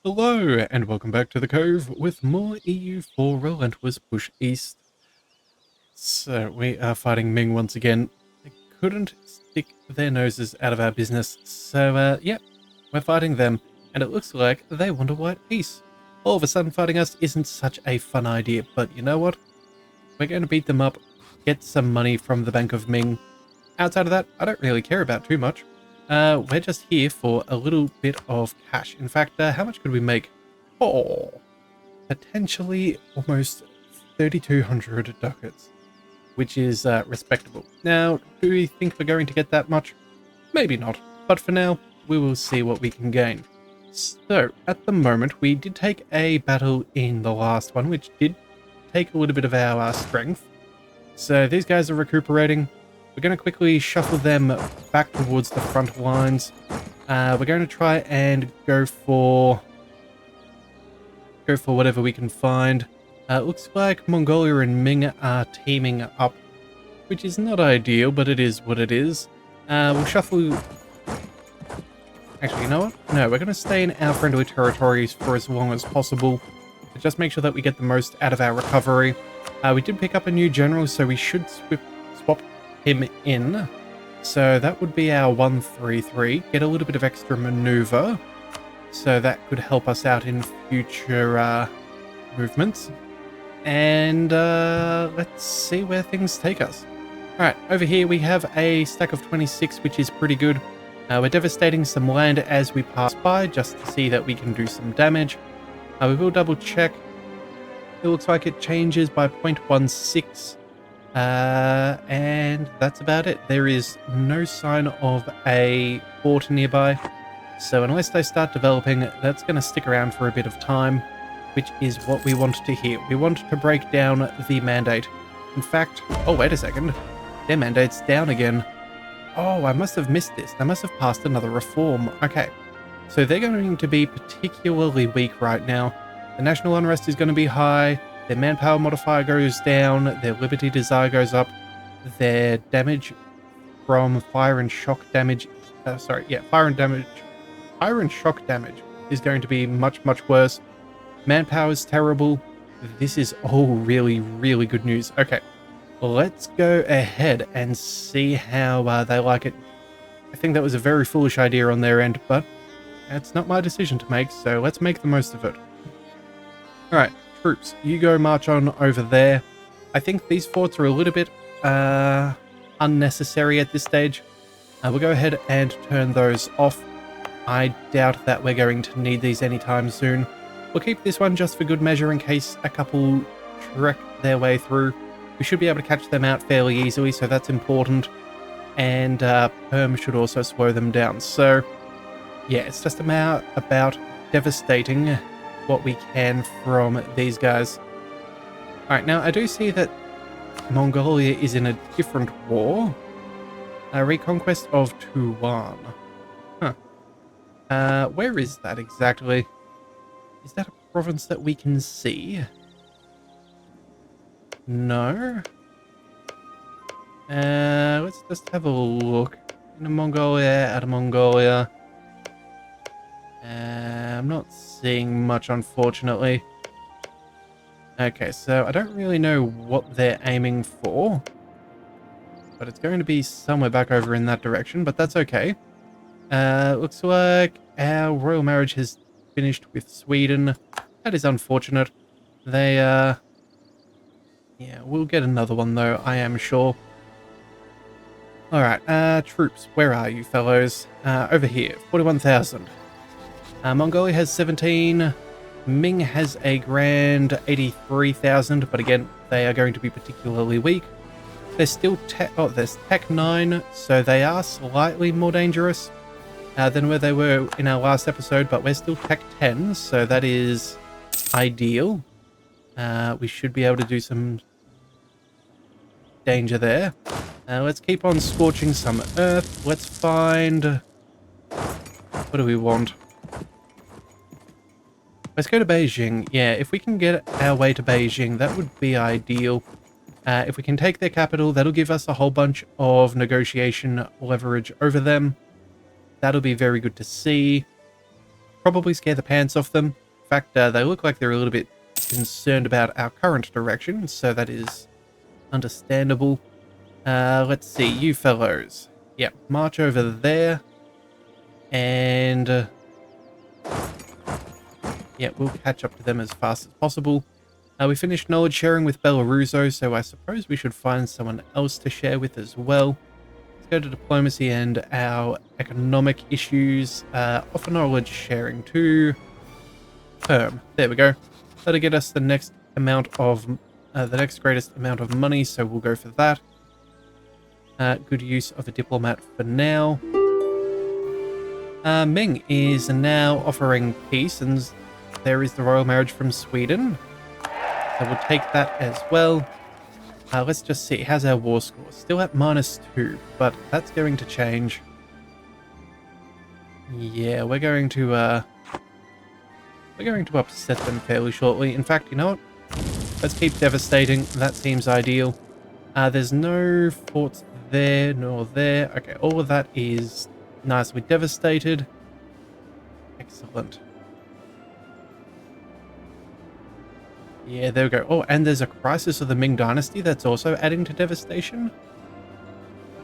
Hello, and welcome back to the Cove with more EU for Relentless Push East. So, we are fighting Ming once again. They couldn't stick their noses out of our business, so, yeah, we're fighting them, and it looks like they want a white peace. All of a sudden, fighting us isn't such a fun idea, but you know what? We're going to beat them up, get some money from the Bank of Ming. Outside of that, I don't really care about too much. We're just here for a little bit of cash. In fact, how much could we make? Oh, potentially almost 3,200 ducats, which is respectable. Now, do we think we're going to get that much? Maybe not, but for now, we will see what we can gain. So, at the moment, we did take a battle in the last one, which did take a little bit of our strength. So these guys are recuperating. We're going to quickly shuffle them back towards the front lines. We're going to try and go for whatever we can find. Looks like Mongolia and Ming are teaming up, which is not ideal, but it is what it is. We'll shuffle... Actually, you know what? No, we're going to stay in our friendly territories for as long as possible. But just make sure that we get the most out of our recovery. We did pick up a new general, so we should swap him in. So that would be our 133. Get a little bit of extra maneuver. So that could help us out in future movements. And let's see where things take us. Alright, over here we have a stack of 26, which is pretty good. We're devastating some land as we pass by, just to see that we can do some damage. We will double check. It looks like it changes by 0.16. And that's about it. There is no sign of a fort nearby. So unless they start developing, that's going to stick around for a bit of time, which is what we want to hear. We want to break down the mandate. In fact, oh, wait a second. Their mandate's down again. Oh, I must have missed this. They must have passed another reform. Okay. So they're going to be particularly weak right now. The national unrest is going to be high. Their manpower modifier goes down. Their liberty desire goes up. Their damage from fire and shock damage... fire and shock damage is going to be much, much worse. Manpower is terrible. This is all really, really good news. Okay, let's go ahead and see how they like it. I think that was a very foolish idea on their end, but that's not my decision to make, so let's make the most of it. Alright, troops, you go march on over there. I think these forts are a little bit unnecessary at this stage. We'll go ahead and turn those off. I doubt that we're going to need these anytime soon. We'll keep this one just for good measure in case a couple trek their way through. We should be able to catch them out fairly easily, so that's important. And Perm should also slow them down. So, yeah, it's just about devastating what we can from these guys. Alright, now I do see that Mongolia is in a different war. A reconquest of Tuwan. Huh. Where is that exactly? Is that a province that we can see? No. Let's just have a look. In Mongolia, out of Mongolia. I'm not seeing much, unfortunately. Okay, so I don't really know what they're aiming for. But it's going to be somewhere back over in that direction, but that's okay. Looks like our royal marriage has finished with Sweden. That is unfortunate. They, yeah, we'll get another one though, I am sure. Alright, troops, where are you fellows? Over here, 41,000. Mongolia has 17. Ming has a grand 83,000, but again, they are going to be particularly weak. They're still there's Tech 9, so they are slightly more dangerous than where they were in our last episode, but we're still Tech 10, so that is ideal. We should be able to do some danger there. Let's keep on scorching some earth. Let's find... What do we want? Let's go to Beijing. Yeah, if we can get our way to Beijing, that would be ideal. If we can take their capital, that'll give us a whole bunch of negotiation leverage over them. That'll be very good to see. probably scare the pants off them. In fact, they look like they're a little bit concerned about our current direction, so that is understandable. Let's see, you fellows. Yep, march over there. And yeah, we'll catch up to them as fast as possible. We finished knowledge sharing with Belaruso, so I suppose we should find someone else to share with as well. Let's go to diplomacy and our economic issues. Offer knowledge sharing to Perm. There we go. That'll get us the next amount of the next greatest amount of money, so we'll go for that. Good use of a diplomat for now. Ming is now offering peace, and there is the royal marriage from Sweden. So we'll take that as well. Let's just see. How's our war score? Still at -2, but that's going to change. Yeah, we're going to upset them fairly shortly. In fact, you know what? Let's keep devastating. That seems ideal. There's no forts there nor there. Okay, all of that is nicely devastated. Excellent. Yeah, there we go. Oh, and there's a crisis of the Ming Dynasty that's also adding to devastation.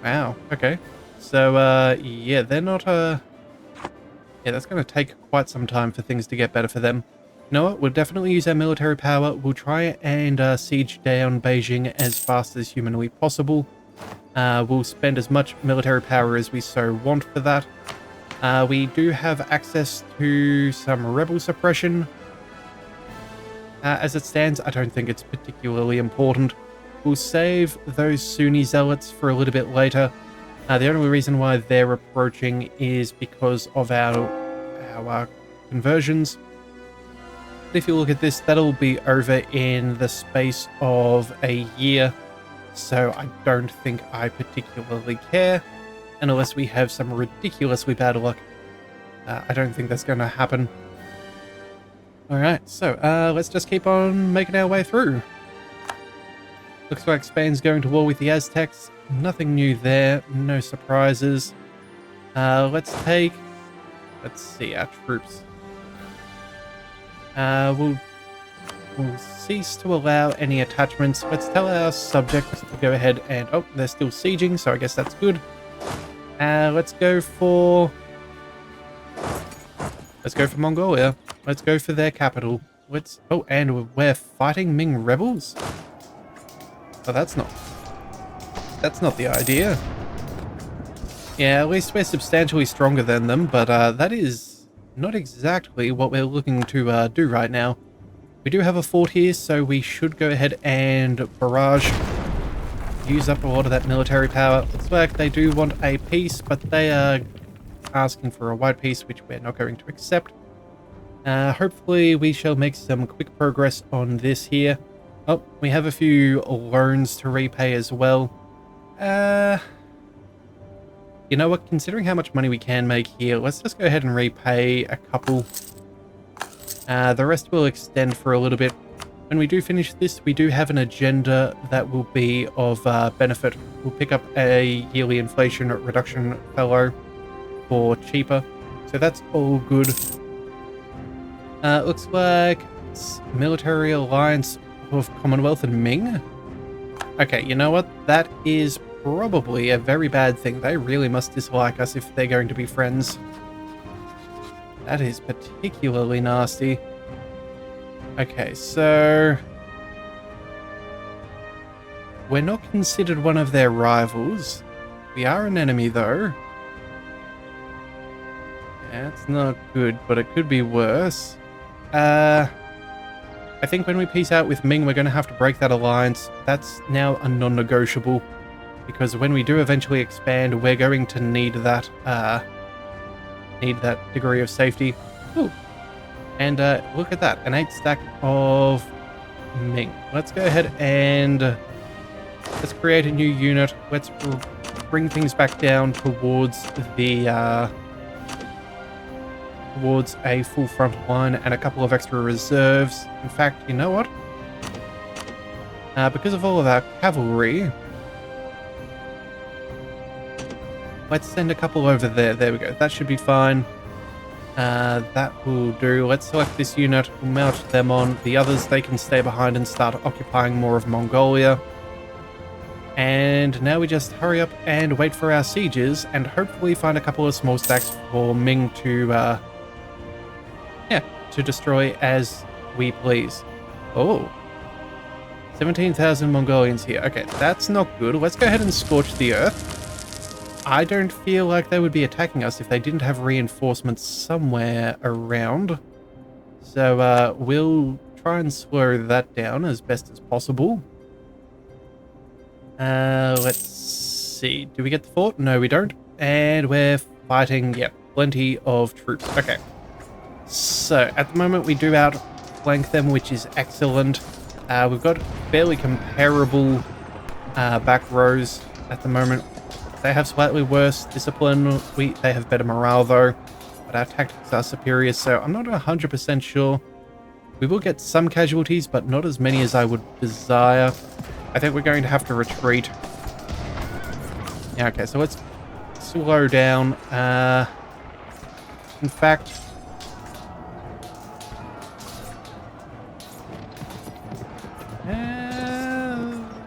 Wow, okay. So, yeah, they're not, yeah, that's going to take quite some time for things to get better for them. You know what? We'll definitely use our military power. We'll try and siege down Beijing as fast as humanly possible. We'll spend as much military power as we so want for that. We do have access to some rebel suppression. As it stands, I don't think it's particularly important. We'll save those Sunni zealots for a little bit later. The only reason why they're approaching is because of our conversions. But if you look at this, that'll be over in the space of a year. So I don't think I particularly care. And unless we have some ridiculously bad luck, I don't think that's going to happen. Alright, so let's just keep on making our way through. Looks like Spain's going to war with the Aztecs. Nothing new there, no surprises. Let's see, our troops. We'll cease to allow any attachments. Let's tell our subjects to go ahead and... Oh, they're still sieging, so I guess that's good. Let's go for Mongolia. Let's go for their capital. Oh, and we're fighting Ming rebels? Oh, that's not the idea. Yeah, at least we're substantially stronger than them, but that is not exactly what we're looking to do right now. We do have a fort here, so we should go ahead and barrage. Use up a lot of that military power. Looks like they do want a peace, but they are asking for a white peace, which we're not going to accept. Hopefully we shall make some quick progress on this here. Oh, we have a few loans to repay as well. You know what? Considering how much money we can make here, let's just go ahead and repay a couple. The rest will extend for a little bit. When we do finish this, we do have an agenda that will be of benefit. We'll pick up a yearly inflation reduction fellow for cheaper. So that's all good. Looks like it's military alliance of Commonwealth and Ming. Okay, you know what? That is probably a very bad thing. They really must dislike us if they're going to be friends. That is particularly nasty. Okay, so... we're not considered one of their rivals. We are an enemy, though. Yeah, it's not good, but it could be worse. I think when we peace out with Ming, we're going to have to break that alliance. That's now a non-negotiable, because when we do eventually expand, we're going to need that degree of safety. Ooh. And look at that, an 8 stack of Ming. Let's go ahead and let's create a new unit. Let's bring things back down towards the towards a full front line and a couple of extra reserves. In fact, you know what? Because of all of our cavalry, let's send a couple over there. There we go. That should be fine. That will do. Let's select this unit, we'll mount them on. The others, they can stay behind and start occupying more of Mongolia. And now we just hurry up and wait for our sieges and hopefully find a couple of small stacks for Ming to, to destroy as we please. Oh. 17,000 Mongolians here. Okay, that's not good. Let's go ahead and scorch the earth. I don't feel like they would be attacking us if they didn't have reinforcements somewhere around. So we'll try and slow that down as best as possible. Let's see. Do we get the fort? No, we don't. And we're fighting, yep, plenty of troops. Okay. So at the moment we do outflank them, which is excellent. We've got fairly comparable back rows at the moment. They have slightly worse discipline. They have better morale though, but our tactics are superior, so I'm not 100% sure. We will get some casualties, but not as many as I would desire. I think we're going to have to retreat. Yeah, okay, so let's slow down. In fact,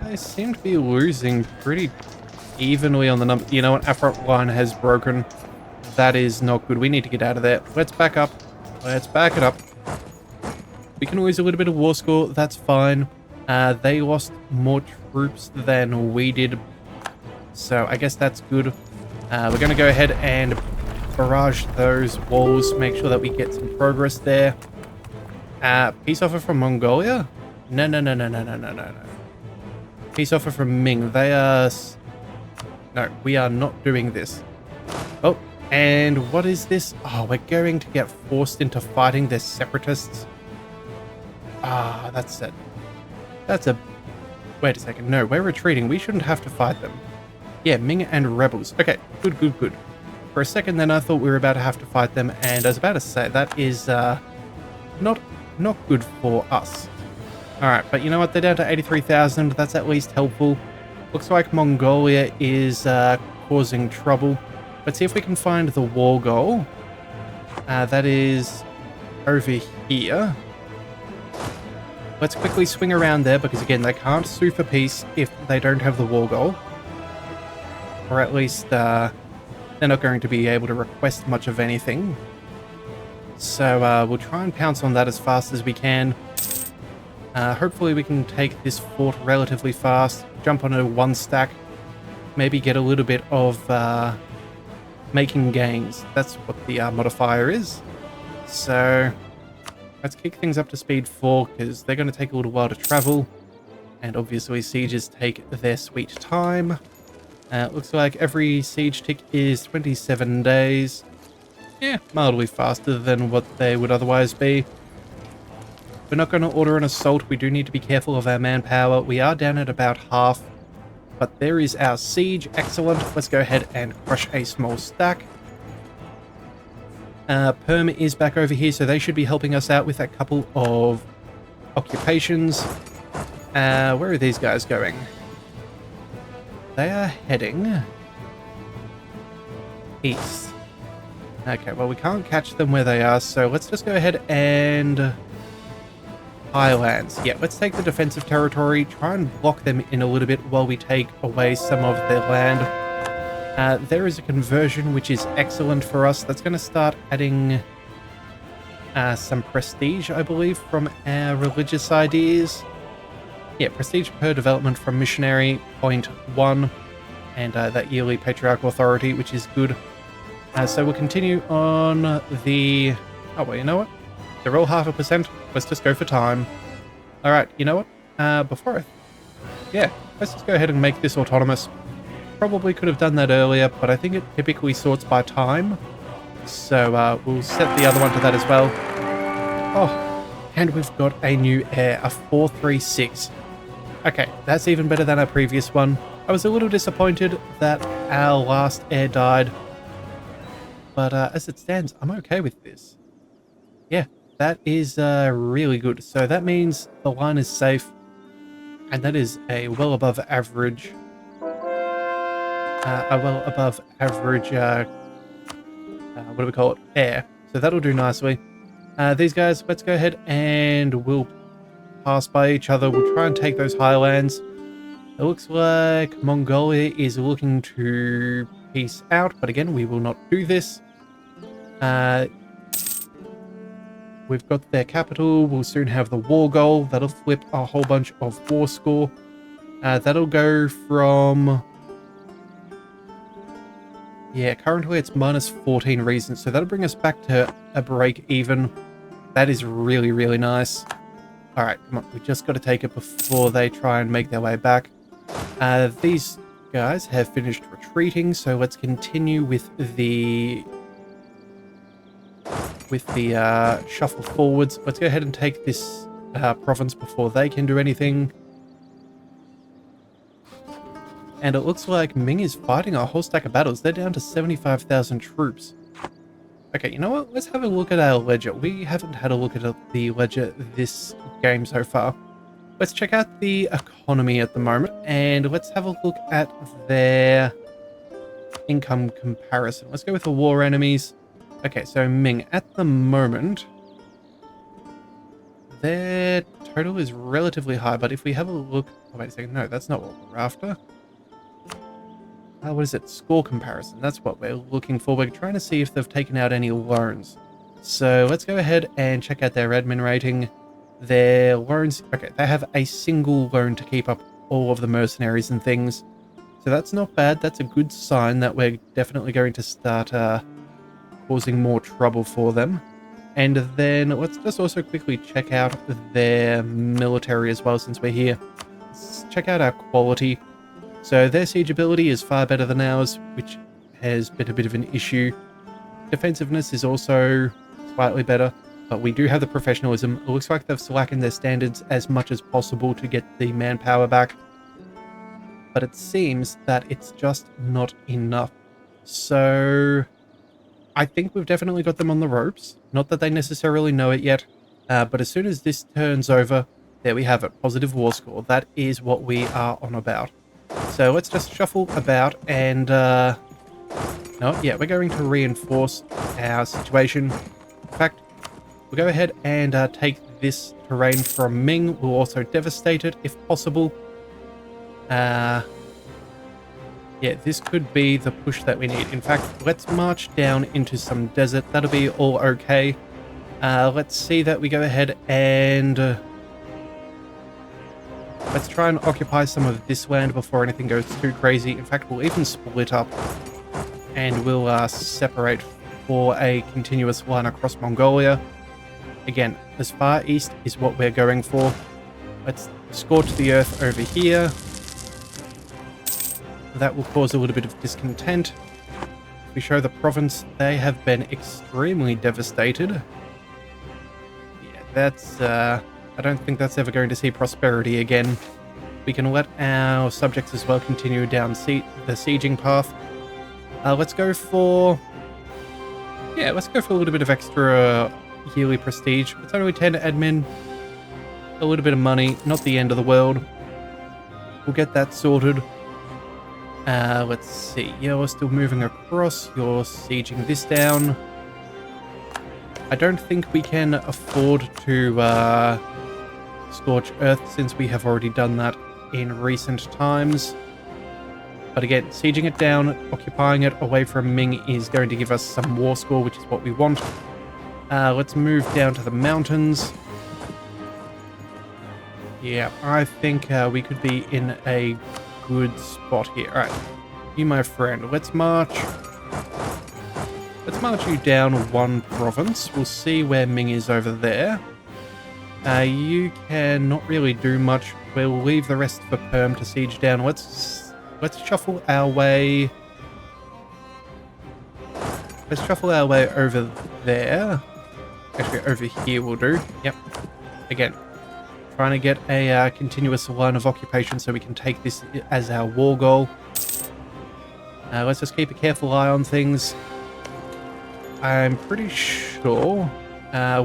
they seem to be losing pretty evenly on the number. You know what? Our front line has broken. That is not good. We need to get out of there. Let's back up. Let's back it up. We can lose a little bit of war score. That's fine. They lost more troops than we did. So I guess that's good. We're going to go ahead and barrage those walls. Make sure that we get some progress there. Peace offer from Mongolia? No. Peace offer from Ming. They are... No, we are not doing this. Oh, and what is this? Oh, we're going to get forced into fighting the separatists. Ah, that's it. That's a... Wait a second. No, we're retreating. We shouldn't have to fight them. Yeah, Ming and rebels. Okay, good. For a second then I thought we were about to have to fight them, and I was about to say that is not good for us. Alright, but you know what? They're down to 83,000. That's at least helpful. Looks like Mongolia is causing trouble. Let's see if we can find the war goal. That is over here. Let's quickly swing around there, because again, they can't sue for peace if they don't have the war goal. Or at least they're not going to be able to request much of anything. So we'll try and pounce on that as fast as we can. Hopefully we can take this fort relatively fast, jump on a one stack, maybe get a little bit of making gains. That's what the modifier is. So let's kick things up to speed 4, because they're going to take a little while to travel, and obviously sieges take their sweet time. Looks like every siege tick is 27 days. Yeah, mildly faster than what they would otherwise be. We're not going to order an assault. We do need to be careful of our manpower. We are down at about half, but there is our siege. Excellent. Let's go ahead and crush a small stack. Perm is back over here, so they should be helping us out with a couple of occupations. Where are these guys going? They are heading east. Okay, well, we can't catch them where they are, so let's just go ahead and... Highlands. Yeah, let's take the defensive territory, try and block them in a little bit while we take away some of their land. There is a conversion, which is excellent for us. That's going to start adding some prestige, I believe, from our religious ideas. Yeah, prestige per development from missionary, 0.1, and that yearly patriarchal authority, which is good. So we'll continue on the... Oh, well, you know what? They're all 0.5%. Let's just go for time. Alright, you know what? Yeah, let's just go ahead and make this autonomous. Probably could have done that earlier, but I think it typically sorts by time. So we'll set the other one to that as well. Oh, and we've got a new heir, a 436. Okay, that's even better than our previous one. I was a little disappointed that our last heir died. But as it stands, I'm okay with this. Yeah. That is really good. So that means the line is safe, and that is a well above average, what do we call it? Air. So that'll do nicely. These guys, let's go ahead and we'll pass by each other. We'll try and take those highlands. It looks like Mongolia is looking to peace out, but again, we will not do this. We've got their capital. We'll soon have the war goal. That'll flip a whole bunch of war score. That'll go from... Yeah, currently it's minus 14 reasons, so that'll bring us back to a break even. That is really, really nice. Alright, come on. We just got to take it before they try and make their way back. These guys have finished retreating, so let's continue with the shuffle forwards. Let's go ahead and take this province before they can do anything. And it looks like Ming is fighting a whole stack of battles. They're down to 75,000 troops. Okay, you know what? Let's have a look at our ledger. We haven't had a look at the ledger this game so far. Let's check out the economy at the moment, and let's have a look at their income comparison. Let's go with the war enemies. Okay, so Ming, at the moment, their total is relatively high, but if we have a look... Oh, wait a second. No, that's not what we're after. What is it? Score comparison. That's what we're looking for. We're trying to see if they've taken out any loans. So let's go ahead and check out their admin rating. Their loans... Okay, they have a single loan to keep up all of the mercenaries and things. So that's not bad. That's a good sign that we're definitely going to start causing more trouble for them. And then let's just also quickly check out their military as well since we're here. Let's check out our quality. So their siege ability is far better than ours, which has been a bit of an issue. Defensiveness is also slightly better, but we do have the professionalism. It looks like they've slackened their standards as much as possible to get the manpower back. But it seems that it's just not enough. So I think we've definitely got them on the ropes. Not that they necessarily know it yet, but as soon as this turns over, there we have it. Positive war score. That is what we are on about. So let's just shuffle about and, no, yeah, we're going to reinforce our situation. In fact, we'll go ahead and take this terrain from Ming. We'll also devastate it if possible. Yeah, this could be the push that we need. In fact, let's march down into some desert. That'll be all okay. Let's see that we go ahead and... let's try and occupy some of this land before anything goes too crazy. In fact, we'll even split up and we'll separate for a continuous line across Mongolia. Again, as far east is what we're going for. Let's scorch the earth over here. That will cause a little bit of discontent. If we show the province, they have been extremely devastated. Yeah, that's... I don't think that's ever going to see prosperity again. We can let our subjects as well continue down the sieging path. Let's go for... Yeah, let's go for a little bit of extra yearly prestige. It's only 10 admin. A little bit of money. Not the end of the world. We'll get that sorted. Let's see. Yeah, we're still moving across. You're sieging this down. I don't think we can afford to scorch earth since we have already done that in recent times. But again, sieging it down, occupying it away from Ming is going to give us some war score, which is what we want. Let's move down to the mountains. Yeah, I think we could be in a good spot here. Alright, you my friend, let's march. Let's march you down one province. We'll see where Ming is over there. You can not really do much. We'll leave the rest for Perm to siege down. Let's shuffle our way. Let's shuffle our way over there. Actually, over here will do. Yep. Again, trying to get a continuous line of occupation so we can take this as our war goal. Let's just keep a careful eye on things. I'm pretty sure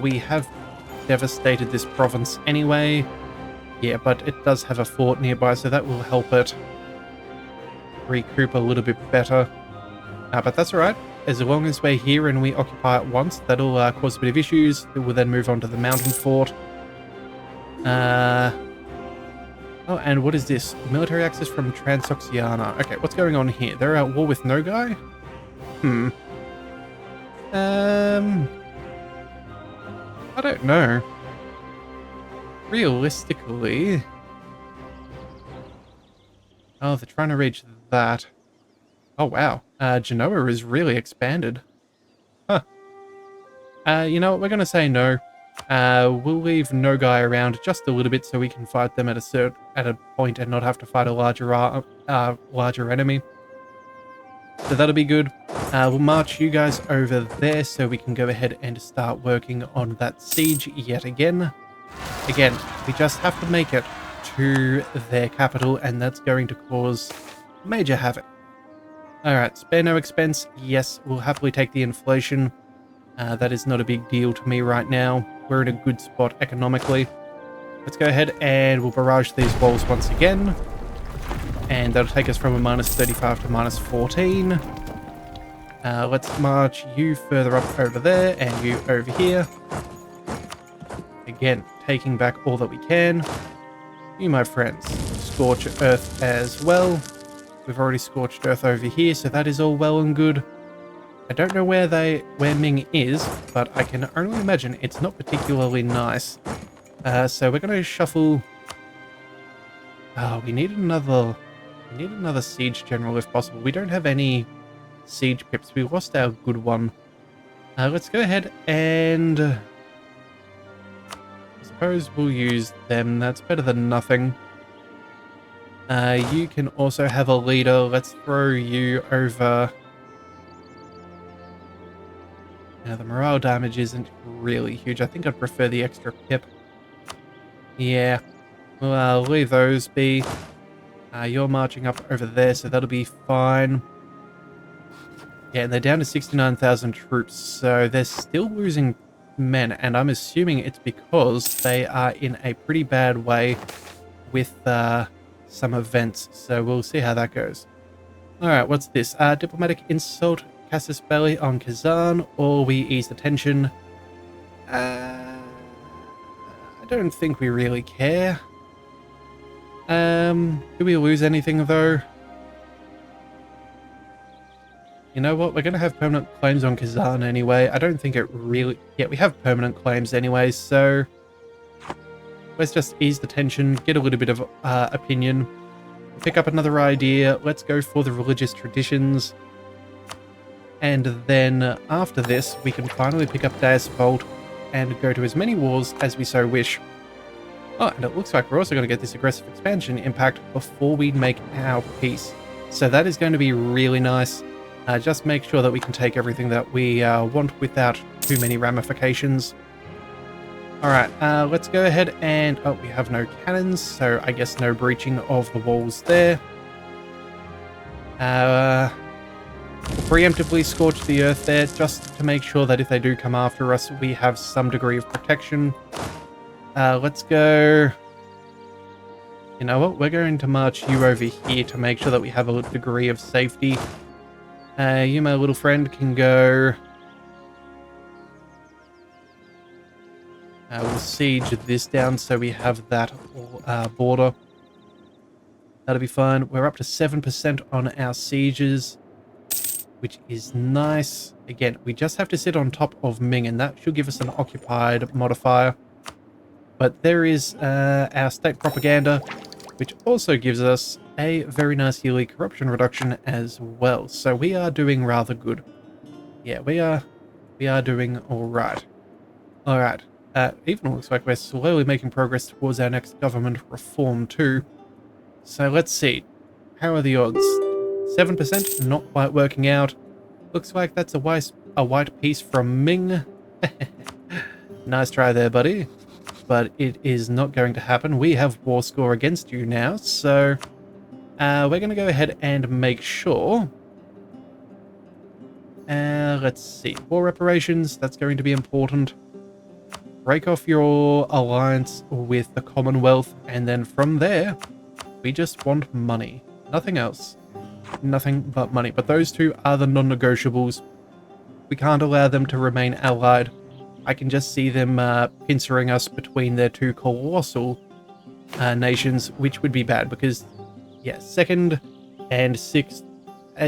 we have devastated this province anyway. Yeah, but it does have a fort nearby, so that will help it recoup a little bit better. But that's alright. as long as we're here and we occupy it once, that'll cause a bit of issues. We'll then move on to the mountain fort. Oh, and what is this? Military access from Transoxiana. Okay, what's going on here? They're at war with Nogai? I don't know. Realistically... Oh, they're trying to reach that. Oh, wow. Genoa is really expanded. Huh. You know what? We're going to say no. We'll leave Nogai around just a little bit so we can fight them at a point and not have to fight a larger enemy. So that'll be good. We'll march you guys over there so we can go ahead and start working on that siege yet again. Again, we just have to make it to their capital, and that's going to cause major havoc. Alright, spare no expense. Yes, we'll happily take the inflation. That is not a big deal to me right now. We're in a good spot economically. Let's go ahead and we'll barrage these walls once again. And that'll take us from a -35 to -14. Let's march you further up over there and you over here. Again, taking back all that we can. You, my friends, scorch earth as well. We've already scorched earth over here, so that is all well and good. I don't know where Ming is, but I can only imagine it's not particularly nice. So we're going to shuffle. Oh, we need another siege general if possible. We don't have any siege pips. We lost our good one. Let's go ahead and I suppose we'll use them. That's better than nothing. You can also have a leader. Let's throw you over. Now, the morale damage isn't really huge. I think I'd prefer the extra pip. Yeah. We'll leave those be. You're marching up over there, so that'll be fine. Yeah, and they're down to 69,000 troops, so they're still losing men, and I'm assuming it's because they are in a pretty bad way with some events, so we'll see how that goes. Alright, what's this? Diplomatic insult, Casus Belli on Kazan, or we ease the tension. I don't think we really care. Do we lose anything though? You know what? We're going to have permanent claims on Kazan anyway. I don't think it really... Yeah, we have permanent claims anyway, so... Let's just ease the tension, get a little bit of opinion. Pick up another idea. Let's go for the religious traditions. And then after this, we can finally pick up Deus Vult and go to as many wars as we so wish. Oh, and it looks like we're also going to get this aggressive expansion impact before we make our peace. So that is going to be really nice. Just make sure that we can take everything that we want without too many ramifications. Alright, let's go ahead and... Oh, we have no cannons, so I guess no breaching of the walls there. Preemptively scorch the earth there, just to make sure that if they do come after us, we have some degree of protection. Let's go... You know what? We're going to march you over here to make sure that we have a degree of safety. You, my little friend, can go... we'll siege this down so we have that border. That'll be fine. We're up to 7% on our sieges, which is nice. Again, we just have to sit on top of Ming, and that should give us an occupied modifier. But there is our state propaganda, which also gives us a very nice yearly corruption reduction as well. So we are doing rather good. Yeah, we are doing all right. All right. Even looks like we're slowly making progress towards our next government reform too. So let's see. How are the odds? 7%, not quite working out. Looks like that's a white piece from Ming. Nice try there, buddy. But it is not going to happen. We have war score against you now, so we're going to go ahead and make sure. Let's see. War reparations, that's going to be important. Break off your alliance with the Commonwealth, and then from there, we just want money. Nothing else. Nothing but money. But those two are the non-negotiables. We can't allow them to remain allied. I can just see them pincering us between their two colossal nations, which would be bad because, yeah, second and sixth,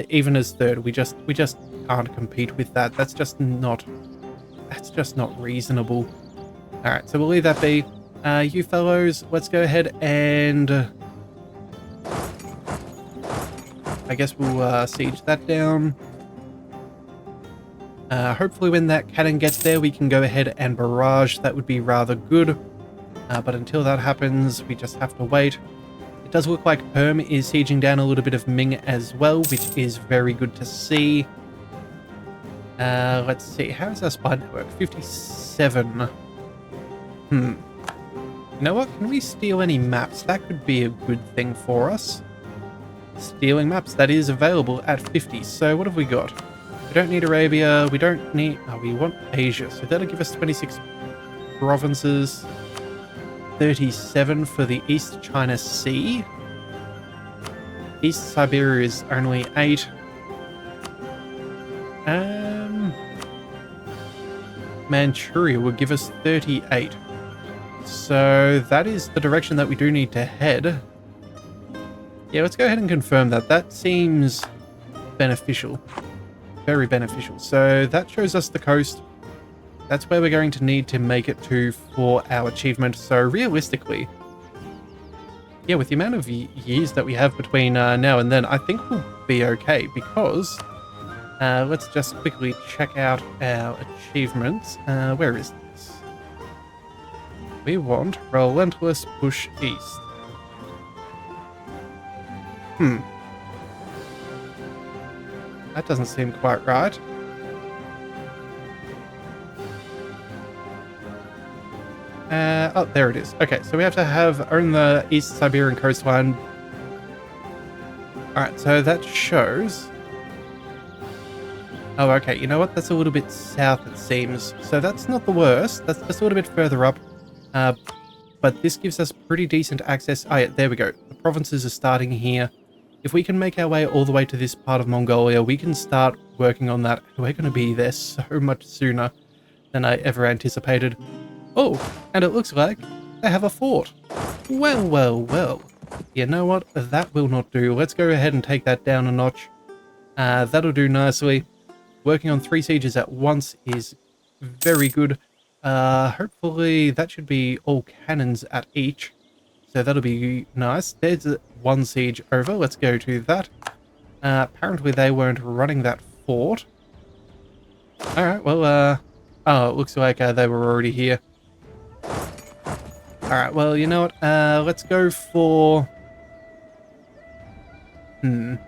even as third, we just can't compete with that. That's just not reasonable. All right, so we'll leave that be. You fellows, let's go ahead and I guess we'll siege that down. Hopefully when that cannon gets there, we can go ahead and barrage. That would be rather good. But until that happens, we just have to wait. It does look like Perm is sieging down a little bit of Ming as well, which is very good to see. Let's see. How is our spy network? 57. You know what? Can we steal any maps? That could be a good thing for us. Stealing maps. That is available at 50. So what have we got? We don't need Arabia. We don't need... Oh, we want Asia. So that'll give us 26 provinces. 37 for the East China Sea. East Siberia is only 8. Manchuria will give us 38. So that is the direction that we do need to head. Yeah, let's go ahead and confirm that. That seems beneficial. Very beneficial. So that shows us the coast. That's where we're going to need to make it to for our achievement. So realistically, yeah, with the amount of years that we have between now and then, I think we'll be okay because let's just quickly check out our achievements. Where is this? We want Relentless Push East. That doesn't seem quite right. Oh, there it is. Okay, so we have to own the East Siberian coastline. Alright, so that shows... Oh, okay, you know what? That's a little bit south, it seems. So that's not the worst. That's just a little bit further up. But this gives us pretty decent access. Oh, yeah, there we go. The provinces are starting here. If we can make our way all the way to this part of Mongolia, we can start working on that. We're going to be there so much sooner than I ever anticipated. Oh, and it looks like they have a fort. Well, well, well. You know what? That will not do. Let's go ahead and take that down a notch. That'll do nicely. Working on 3 sieges at once is very good. Hopefully that should be all cannons at each. So that'll be nice. There's 1 siege over. Let's go to that. Apparently they weren't running that fort. Alright, well, oh, it looks like they were already here. Alright, well, you know what? Let's go for... Do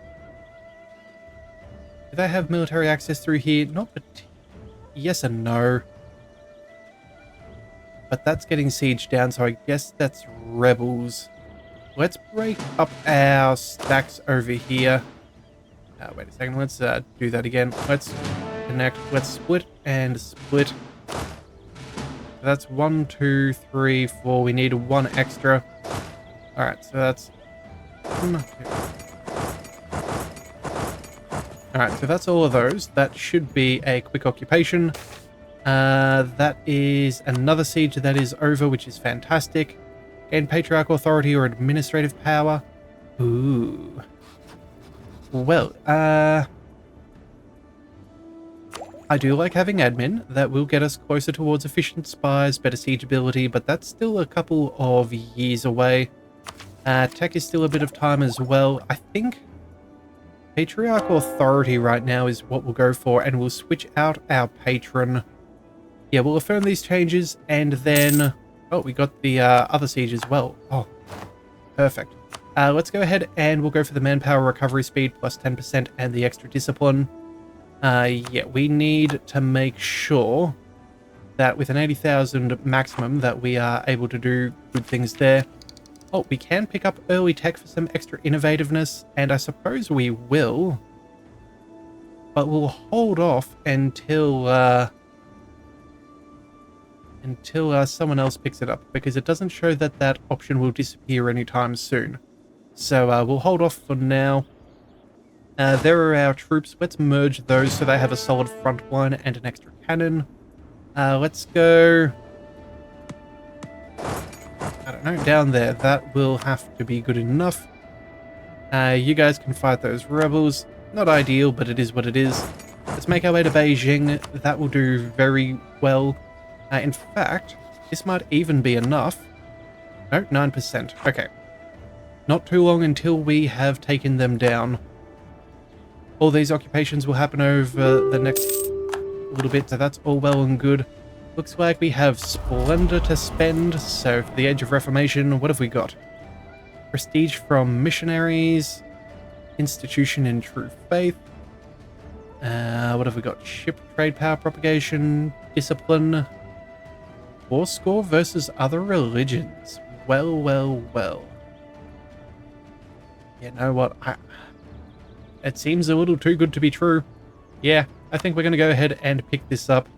they have military access through here? Not yes and no. But that's getting sieged down, so I guess that's rebels. Let's break up our stacks over here. Wait a second, let's do that again. Let's connect. Let's split and split. That's 1, 2, 3, 4. We need 1 extra. Alright, so that's... Alright, so that's all of those. That should be a quick occupation. That is another siege that is over, which is fantastic. Gain patriarchal authority or administrative power. Ooh. Well, I do like having admin. That will get us closer towards efficient spies, better siege ability, but that's still a couple of years away. Tech is still a bit of time as well. I think patriarchal authority right now is what we'll go for, and we'll switch out our patron. Yeah, we'll affirm these changes, and then... Oh, we got the other siege as well. Oh, perfect. Let's go ahead and we'll go for the manpower recovery speed plus 10% and the extra discipline. Yeah, we need to make sure that with an 80,000 maximum that we are able to do good things there. Oh, we can pick up early tech for some extra innovativeness, and I suppose we will. But we'll hold off until someone else picks it up, because it doesn't show that that option will disappear anytime soon. So we'll hold off for now. There are our troops. Let's merge those so they have a solid front line and an extra cannon. Let's go... I don't know, down there. That will have to be good enough. You guys can fight those rebels. Not ideal, but it is what it is. Let's make our way to Beijing. That will do very well. In fact, this might even be enough. No, 9%. Okay. Not too long until we have taken them down. All these occupations will happen over the next little bit, so that's all well and good. Looks like we have Splendor to spend, so for the Age of Reformation, what have we got? Prestige from Missionaries, Institution in True Faith. What have we got? Ship Trade Power Propagation, Discipline, War Score versus Other Religions. Well, well, well. You know what? It seems a little too good to be true. Yeah, I think we're going to go ahead and pick this up.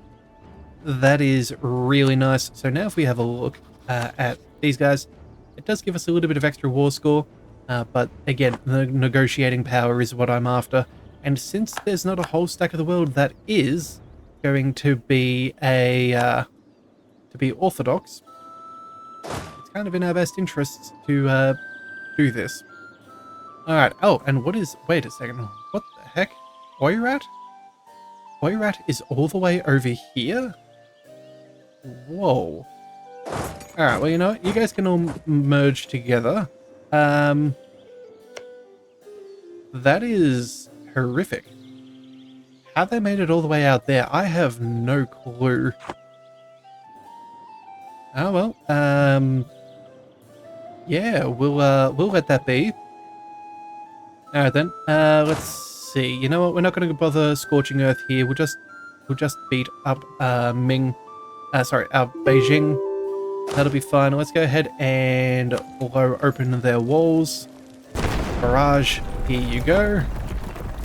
That is really nice. So now if we have a look at these guys, it does give us a little bit of extra war score. But again, the negotiating power is what I'm after. And since there's not a whole stack of the world that is going to be orthodox, it's kind of in our best interests to do this. Alright, oh, and what is... Wait a second, what the heck? Oirat? Oirat is all the way over here? Whoa. Alright, well, you know what? You guys can all merge together. That is horrific. How they made it all the way out there, I have no clue. Oh, well, yeah, we'll let that be. Alright then, let's see. You know what? We're not going to bother scorching earth here. We'll just beat up Beijing. That'll be fine. Let's go ahead and blow open their walls. Barrage. Here you go.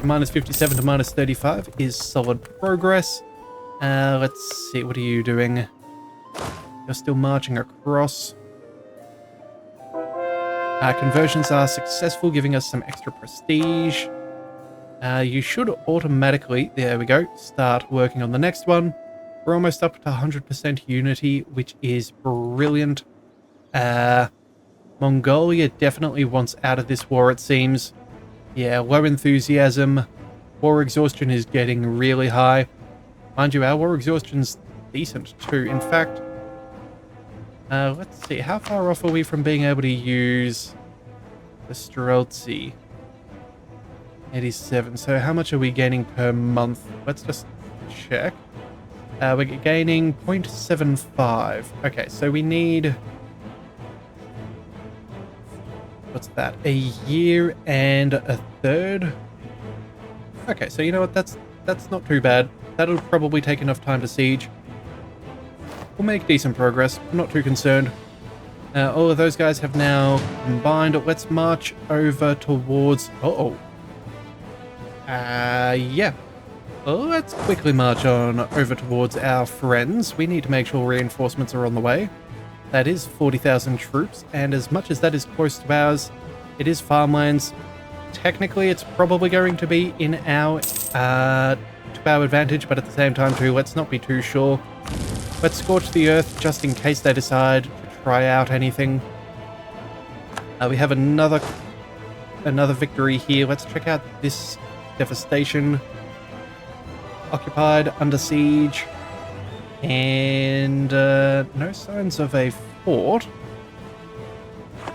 Minus 57 to minus 35 is solid progress. Let's see. What are you doing? You're still marching across. Conversions are successful, giving us some extra prestige. You should automatically, there we go, start working on the next one. We're almost up to 100% unity, which is brilliant. Mongolia definitely wants out of this war, it seems. Yeah, low enthusiasm. War exhaustion is getting really high. Mind you, our war exhaustion's decent too. In fact, let's see, how far off are we from being able to use the Streltsy? 87. So how much are we gaining per month? Let's just check. We're gaining 0.75. Okay, so we need... What's that? A year and a third? Okay, so you know what? That's not too bad. That'll probably take enough time to siege. We'll make decent progress. I'm not too concerned. All of those guys have now combined. Let's march over towards... yeah. Let's quickly march on over towards our friends. We need to make sure reinforcements are on the way. That is 40,000 troops, and as much as that is close to ours, it is farmlands. Technically, it's probably going to be in our to our advantage, but at the same time too, let's not be too sure. Let's scorch the earth just in case they decide to try out anything. We have another victory here. Let's check out this devastation. Occupied, under siege, and no signs of a fort.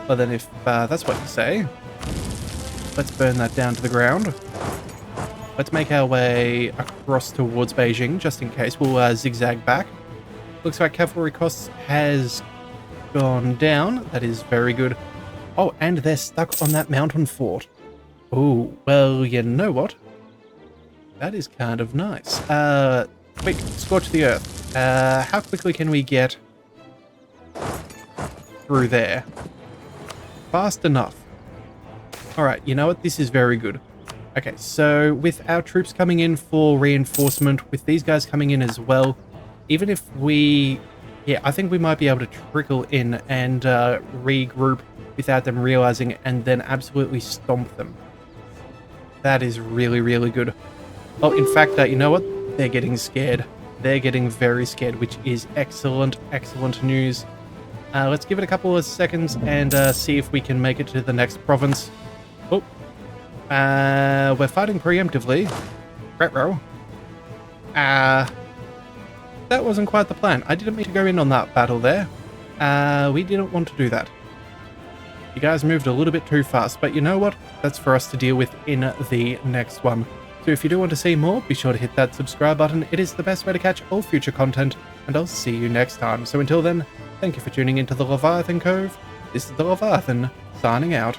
But then if that's what you say, let's burn that down to the ground. Let's make our way across towards Beijing, just in case. We'll zigzag back. Looks like cavalry costs has gone down. That is very good. Oh, and they're stuck on that mountain fort. Oh, well, you know what? That is kind of nice. Quick, scorch the earth. How quickly can we get through there? Fast enough. Alright, you know what? This is very good. Okay, so with our troops coming in for reinforcement, with these guys coming in as well, even if we... Yeah, I think we might be able to trickle in and regroup without them realizing and then absolutely stomp them. That is really, really good. Oh, in fact, you know what? They're getting scared. They're getting very scared, which is excellent, excellent news. Let's give it a couple of seconds and see if we can make it to the next province. Oh, we're fighting preemptively. Retro. That wasn't quite the plan. I didn't mean to go in on that battle there. We didn't want to do that. You guys moved a little bit too fast, but you know what? That's for us to deal with in the next one. So if you do want to see more, be sure to hit that subscribe button. It is the best way to catch all future content, and I'll see you next time. So until then, thank you for tuning into the Leviathan Cove. This is the Leviathan, signing out.